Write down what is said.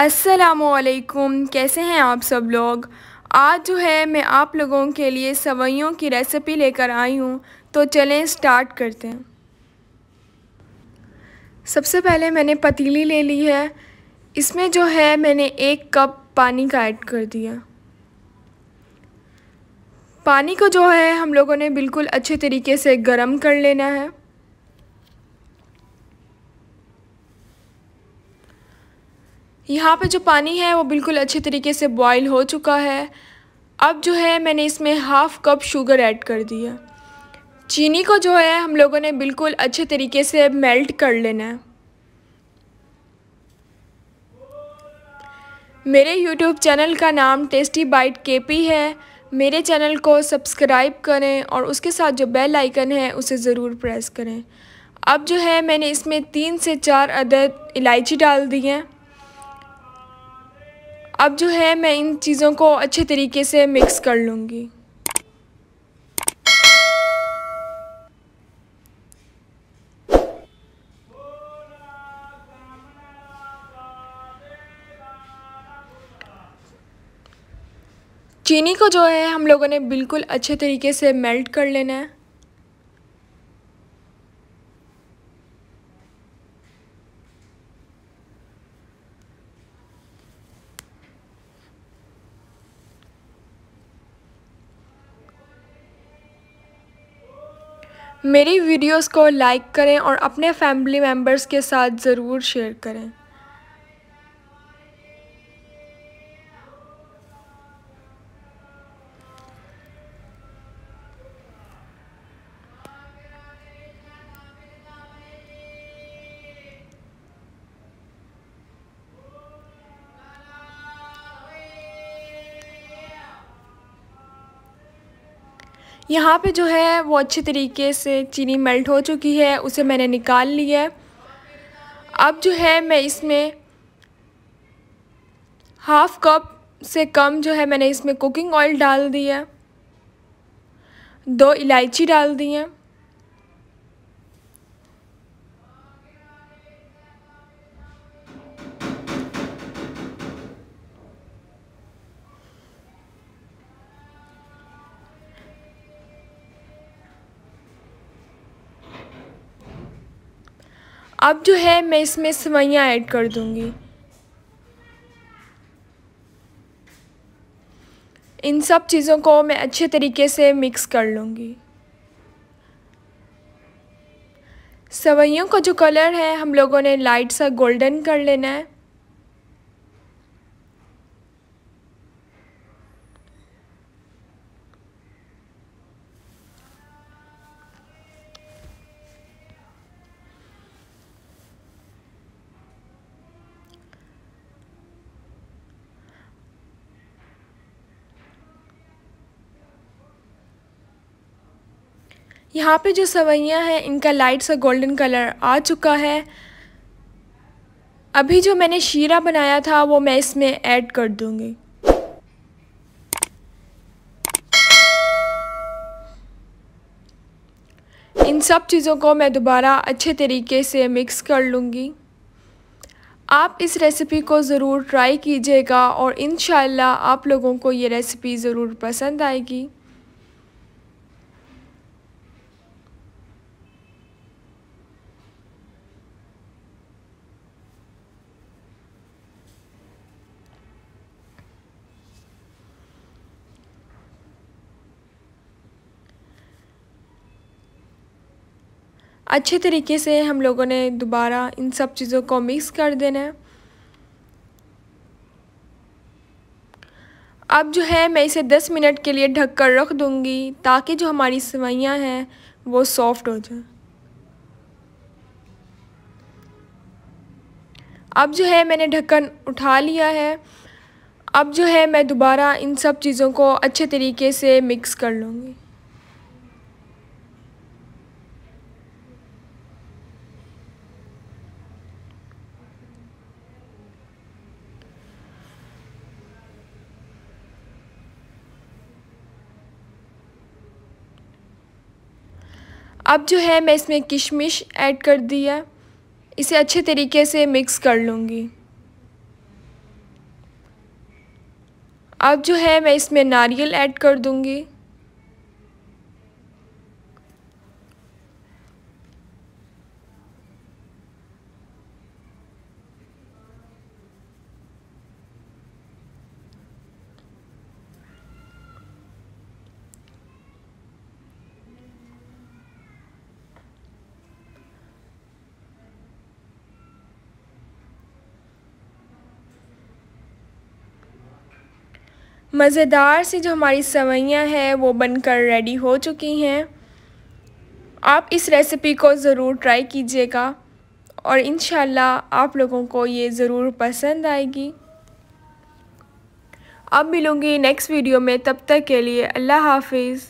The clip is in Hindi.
अस्सलामुअलैकुम, कैसे हैं आप सब लोग। आज जो है मैं आप लोगों के लिए सेवइयों की रेसिपी लेकर आई हूँ, तो चलें स्टार्ट करते हैं। सबसे पहले मैंने पतीली ले ली है। इसमें जो है मैंने 1 कप पानी का ऐड कर दिया। पानी को जो है हम लोगों ने बिल्कुल अच्छे तरीके से गर्म कर लेना है। यहाँ पे जो पानी है वो बिल्कुल अच्छे तरीके से बॉईल हो चुका है। अब जो है मैंने इसमें 1/2 कप शुगर ऐड कर दिया। चीनी को जो है हम लोगों ने बिल्कुल अच्छे तरीके से मेल्ट कर लेना है। मेरे YouTube चैनल का नाम टेस्टी बाइट केपी है। मेरे चैनल को सब्सक्राइब करें और उसके साथ जो बेल आइकन है उसे ज़रूर प्रेस करें। अब जो है मैंने इसमें 3 से 4 अदद इलायची डाल दी हैं। अब जो है मैं इन चीज़ों को अच्छे तरीके से मिक्स कर लूँगी। चीनी को जो है हम लोगों ने बिल्कुल अच्छे तरीके से मेल्ट कर लेना है। मेरी वीडियोस को लाइक करें और अपने फैमिली मेम्बर्स के साथ ज़रूर शेयर करें। यहाँ पे जो है वो अच्छे तरीके से चीनी मेल्ट हो चुकी है, उसे मैंने निकाल लिया है। अब जो है मैं इसमें 1/2 कप से कम जो है मैंने इसमें कुकिंग ऑयल डाल दिया, 2 इलायची डाल दी हैं। अब जो है मैं इसमें सेवइयाँ ऐड कर दूंगी। इन सब चीज़ों को मैं अच्छे तरीके से मिक्स कर लूँगी। सेवइयों का जो कलर है हम लोगों ने लाइट सा गोल्डन कर लेना है। यहाँ पे जो सेवइयाँ हैं इनका लाइट सा गोल्डन कलर आ चुका है। अभी जो मैंने शीरा बनाया था वो मैं इसमें ऐड कर दूँगी। इन सब चीज़ों को मैं दोबारा अच्छे तरीके से मिक्स कर लूँगी। आप इस रेसिपी को ज़रूर ट्राई कीजिएगा और इंशाअल्लाह आप लोगों को ये रेसिपी ज़रूर पसंद आएगी। अच्छे तरीके से हम लोगों ने दोबारा इन सब चीज़ों को मिक्स कर देना है। अब जो है मैं इसे 10 मिनट के लिए ढक कर रख दूँगी ताकि जो हमारी सेवइयाँ हैं वो सॉफ़्ट हो जाए। अब जो है मैंने ढक्कन उठा लिया है। अब जो है मैं दोबारा इन सब चीज़ों को अच्छे तरीके से मिक्स कर लूँगी। अब जो है मैं इसमें किशमिश ऐड कर दिया, इसे अच्छे तरीके से मिक्स कर लूँगी। अब जो है मैं इसमें नारियल ऐड कर दूँगी। मज़ेदार सी जो हमारी सेवइयाँ हैं वो बनकर रेडी हो चुकी हैं। आप इस रेसिपी को ज़रूर ट्राई कीजिएगा और इंशाल्लाह आप लोगों को ये ज़रूर पसंद आएगी। अब मिलूँगी नेक्स्ट वीडियो में, तब तक के लिए अल्लाह हाफ़िज़।